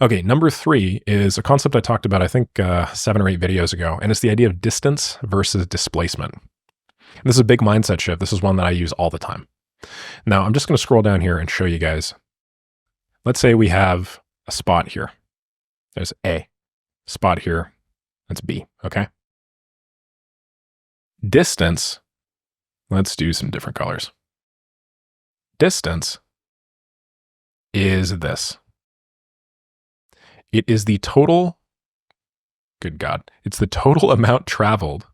Okay, number three is a concept I talked about, I think, 7 or 8 videos ago, and it's the idea of distance versus displacement. And this is a big mindset shift. This is one that I use all the time. Now, I'm just going to scroll down here and show you guys. Let's say we have a spot here. There's A. Spot here. That's B, okay? Distance, let's do some different colors. Distance is this. It is the total, good God, it's the total amount traveled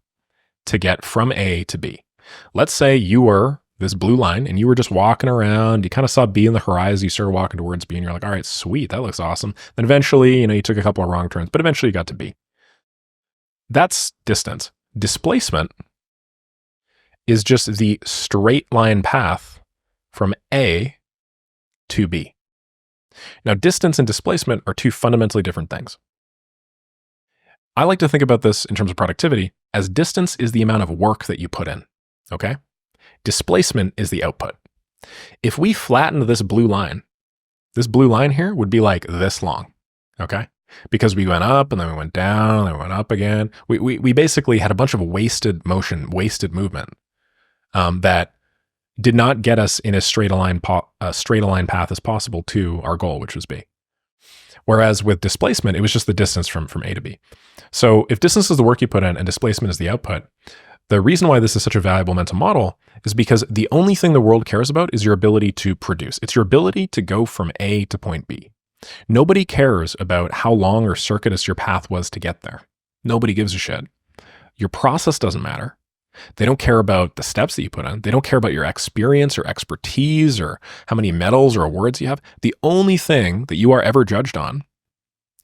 to get from A to B. Let's say you were this blue line and you were just walking around, you kind of saw B in the horizon, you started walking towards B and you're like, all right, sweet, that looks awesome. Then eventually, you took a couple of wrong turns, but eventually you got to B. That's distance. Displacement is just the straight line path from A to B. Now, distance and displacement are two fundamentally different things. I like to think about this in terms of productivity as distance is the amount of work that you put in, okay? Displacement is the output. If we flattened this blue line here would be like this long, okay? Because we went up and then we went down and then we went up again. We basically had a bunch of wasted motion, wasted movement that did not get us in as straight a line path as possible to our goal, which was B. Whereas with displacement, it was just the distance from A to B. So if distance is the work you put in and displacement is the output, the reason why this is such a valuable mental model is because the only thing the world cares about is your ability to produce. It's your ability to go from A to point B. Nobody cares about how long or circuitous your path was to get there. Nobody gives a shit. Your process doesn't matter. They don't care about the steps that you put in. They don't care about your experience or expertise or how many medals or awards you have. The only thing that you are ever judged on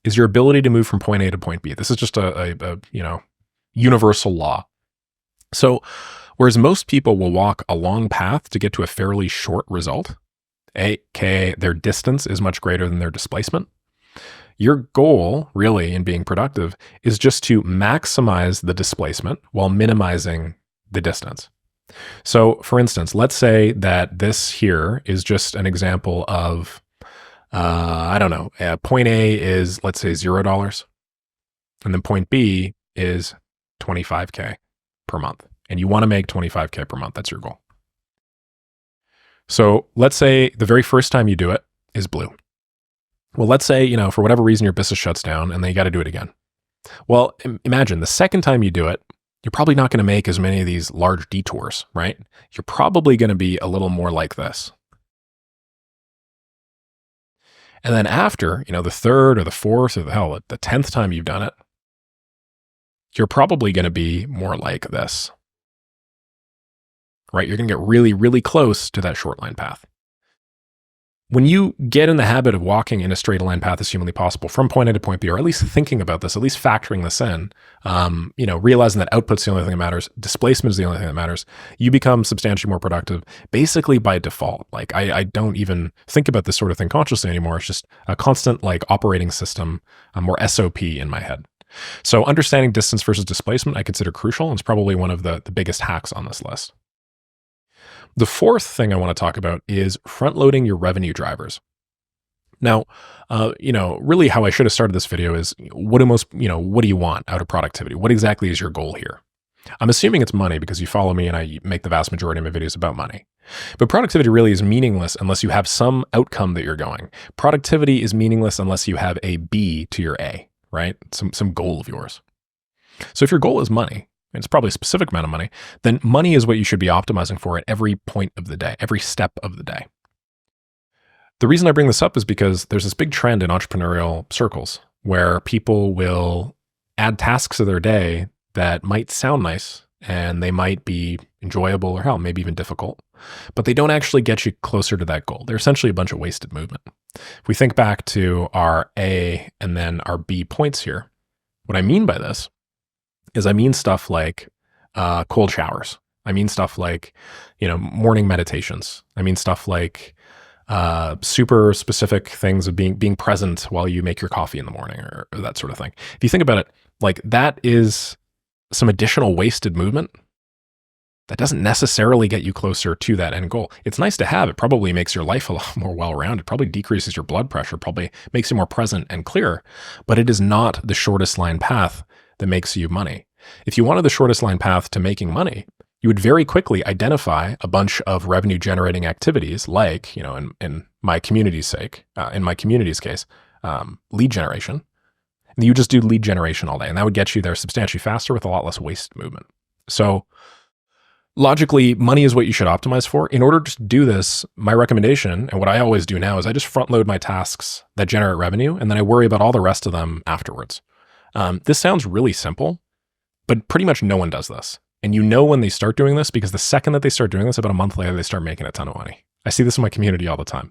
is your ability to move from point A to point B. This is just a universal law. So whereas most people will walk a long path to get to a fairly short result, aka their distance is much greater than their displacement, your goal, really, in being productive is just to maximize the displacement while minimizing the distance. So, for instance, let's say that this here is just an example of, point A is, let's say, $0, and then point B is $25K per month. And you want to make $25K per month. That's your goal. So let's say the very first time you do it is blue. Well, let's say, for whatever reason, your business shuts down and then you got to do it again. Well, imagine the second time you do it, you're probably not going to make as many of these large detours, right? You're probably going to be a little more like this. And then after, the third or the fourth or the 10th time you've done it, you're probably going to be more like this, right? You're going to get really, really close to that short line path. When you get in the habit of walking in a straight line path as humanly possible from point A to point B, or at least thinking about this, at least factoring this in, realizing that output's the only thing that matters, displacement is the only thing that matters, you become substantially more productive basically by default. Like I don't even think about this sort of thing consciously anymore. It's just a constant operating system, more SOP in my head. So understanding distance versus displacement, I consider crucial, and it's probably one of the biggest hacks on this list. The fourth thing I want to talk about is front-loading your revenue drivers. Now, really how I should have started this video is what do you want out of productivity? What exactly is your goal here? I'm assuming it's money because you follow me and I make the vast majority of my videos about money. But productivity really is meaningless unless you have some outcome that you're going. Productivity is meaningless unless you have a B to your A, right? Some goal of yours. So if your goal is money, and it's probably a specific amount of money, then money is what you should be optimizing for at every point of the day, every step of the day. The reason I bring this up is because there's this big trend in entrepreneurial circles where people will add tasks to their day that might sound nice and they might be enjoyable or hell, maybe even difficult, but they don't actually get you closer to that goal. They're essentially a bunch of wasted movement. If we think back to our A and then our B points here, what I mean by this is I mean stuff like cold showers. I mean stuff like, morning meditations. I mean stuff like super specific things of being present while you make your coffee in the morning or that sort of thing. If you think about it, that is some additional wasted movement that doesn't necessarily get you closer to that end goal. It's nice to have. It probably makes your life a lot more well-rounded, probably decreases your blood pressure, probably makes you more present and clear, but it is not the shortest line path that makes you money. If you wanted the shortest line path to making money, you would very quickly identify a bunch of revenue generating activities like, in my community's case, lead generation. And you just do lead generation all day, and that would get you there substantially faster with a lot less waste movement. So logically, money is what you should optimize for. In order to do this, my recommendation, and what I always do now, is I just front load my tasks that generate revenue, and then I worry about all the rest of them afterwards. This sounds really simple, but pretty much no one does this. And when they start doing this, because the second that they start doing this, about a month later, they start making a ton of money. I see this in my community all the time.